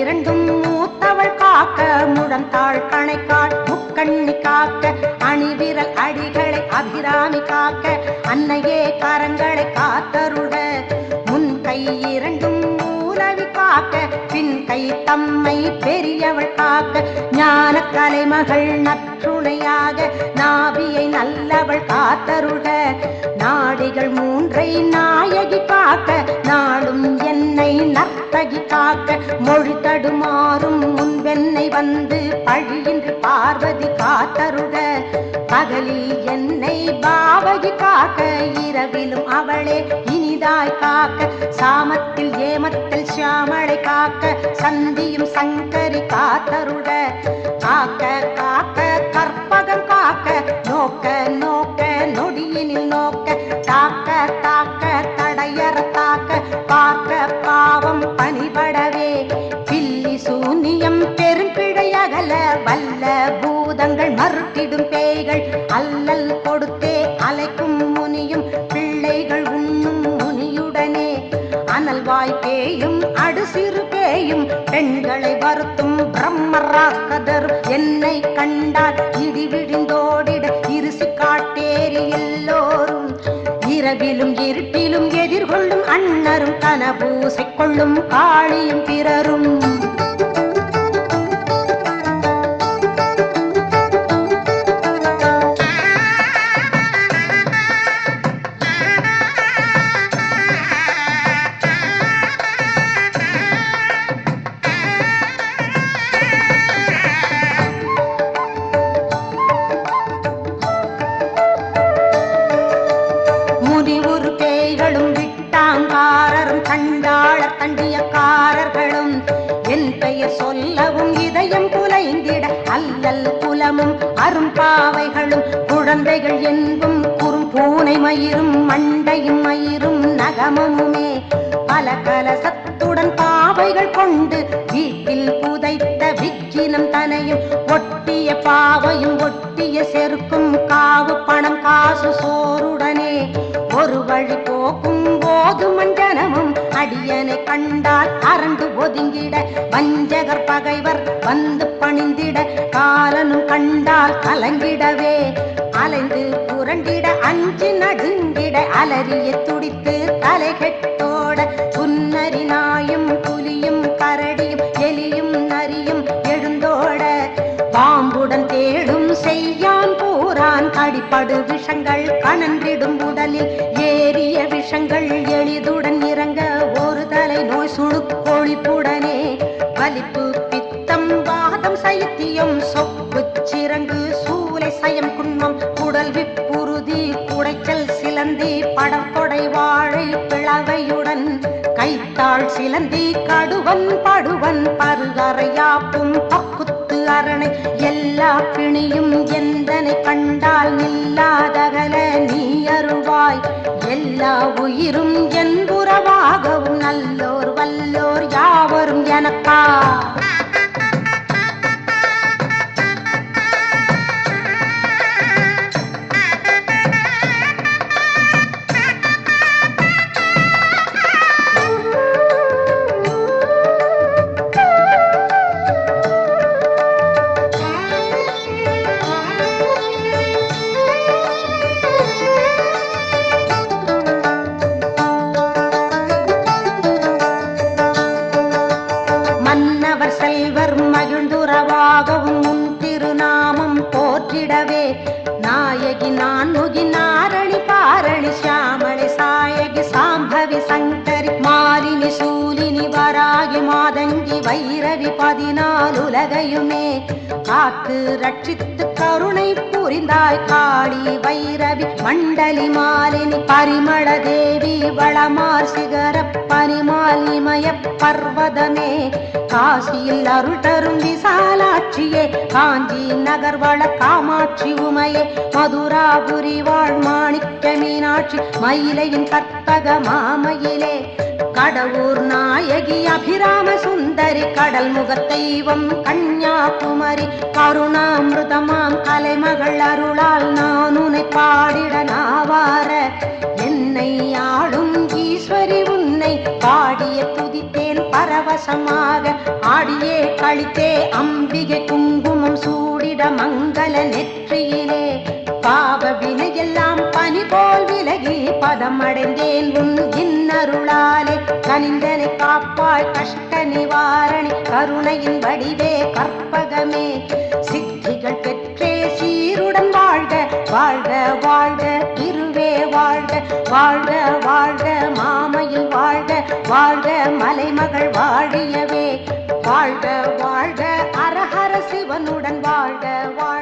இரண்டும் மூத்தவள் காக்க முழந்தாள் கணைக்காள் முக்கண்ணி காக்க அணிவிரல் அடிகளை அபிராமி காக்க அன்னையே கரங்களை காத்தருட முன் கை இரண்டும் மூலவி காக்க பின் கை தம்மை பெரியவள் காக்க ஞான கலைமகள் நற்றுணையாக நாபியை நல்லவள் காத்தருட நாடிகள் மூன்றை நாயகி காக்க நாளும் என்னை நர்த்தகி காக்க மொழி தடுமாறும் முன்பென்னை வந்து பழியின்றி பார்வதி காத்தருட பகலில் என்னை பாவகி காக்க இரவிலும் அவளே இனிதாய் காக்க சாமத்தில் ஏமத்தில் சியாமளை காக்க சந்தியும் சங்கரி காத்தருட காக்க காக்க கற்பகம் காக்க நோக்க நோக்க நொடியினில் நோக்க தாக்க தாக்க தடையற தாக்க பார்க்க பாவம் பணிபடவே பில்லி சூனியம் பெரும்பிழை அகல வல்ல பூதங்கள் மறுத்திடும் பேய்கள் அல்லல் கொடுத்தே அலைக்கும் முனியும் பிள்ளைகள் உண்ணும் முனியுடனே அனல்வாய் பேயும் அடுசிறு பேயும் பெண்களை வருத்தும் பிரம்மராக்கதர் என்னை கண்டால் இடி விழிந்தோடிட இருசி காட்டேறி எல்லோரும் இரவிலும் இருட்டிலும் எதிர்கொள்ளும் அண்ணரும் கனபூசை கொள்ளும் காளியும் பிறரும் தண்டியக்காரர்களும் என் பெயர் சொல்லவும் இதயம் குலைந்திட அல்லல் குலமும் அரும்பாவைகளும் குழந்தைகள் என்பும் குறும் பூனை மயிரும் மண்டையும் மயிரும் நகமுமே பல கலசத்துடன் பாவைகள் கொண்டு வீட்டில் புதைத்த விக்கினம் தனையும் ஒட்டிய பாவையும் ஒட்டிய செருக்கும் காவு பணம் காசு சோறுடனே ஒரு வழி போக்கும் போது மஞ்சனமும் அடியனை கண்டால் அரண்டு ஒதுங்கிட வஞ்சகர் பகைவர் வந்து பணிந்திட காலனும் கண்டால் கலங்கிடவே அலைந்து புரண்டிட அஞ்சு நடுங்கிட அலறிய துடித்து தலை கெட்டோட புன்னரி நாயும் புலியும் கரடியும் எலியும் நரியும் எழுந்தோட பாம்புடன் தேடும் செய்யான் பூரான் கடிப்படு விஷங்கள் கனன்றிடும் உடலில் ஏறிய விஷங்கள் எளிதுடன் இறங்க ஒரு தலை நோய் சுழுக்கொழிப்புடனே வலிப்பு பித்தம் வாதம் சைத்தியம் சொப்பு சிறங்கு சூலை சயம் குன்மம் குடல் விப்புறுதி குடைச்சல் சிலந்தி படற்கொடை வாழை பிளவையுடன் கைத்தாள் சிலந்தி கடுவன் படுவன் பருகரையாப்பும் பக்குத்து அரணை எல்லா பிணியும் எந்தனை கண்டால் நில்லாதகல நீ அருள்வாய் எல்லா உயிரும் என் புறவாகவும் நல்லோர் வல்லோர் யாவரும் எனக்கா செல்வர் மகிழ்ந்துறவாகவும் முன் திருநாமம் போற்றிடவே நாயகி நான்முகி நாரணி பாரணி சியாமளி சாயகி சாம்பவி சங்கரி மாலினி சூலினி வராகி மாதங்கி வைரவி 14 உலகையுமே காத்து ரட்சித்து கருணை புரிந்தாய் காளி வைரவி மண்டலி மாலினி பரிமள தேவி வளமார் சிகர பனிமால் இமய பர்வதமே காசியில் அருள் தரும் விசாலாட்சியே காஞ்சி நகர்வள காமாட்சி உமையே மதுராபுரி வாழ் மாணிக்க மீனாட்சி மயிலையின் கற்பக மாமயிலே கடவுர் நாயகி அபிராம சுந்தரி கடல் முக தெய்வம் கன்யாகுமரி கருணாமிருதமாம் கலைமகள் அருளால் நான் உன்னை பாடிட நாவார என்னை ஆளும் ஈஸ்வரி உன்னை பாடிய துதித்தேன் பரவசமாக ஆடியே கழித்தே அம்பிகை குங்குமம் சூடிட மங்கள நெற்றியிலே பாவ வினையெல்லாம் பனி போல் விலகி பதம் அடைந்தேன் உன் இன்னருளாலே கனிந்தனை காப்பாய் கஷ்ட நிவாரணி கருணையின் வடிவே கற்பகமே சித்திகள் பெற்றே சீருடன் வாழ்க வாழ்க வாழ்க இருவே வாழ்க வாழ்க வாழ்க மாமையில் வாழ்க வாழ்க மலைமகள் வாழியவே வாழ்க வாழ்க அரஹர சிவனுடன் வாழ்க வாழ்க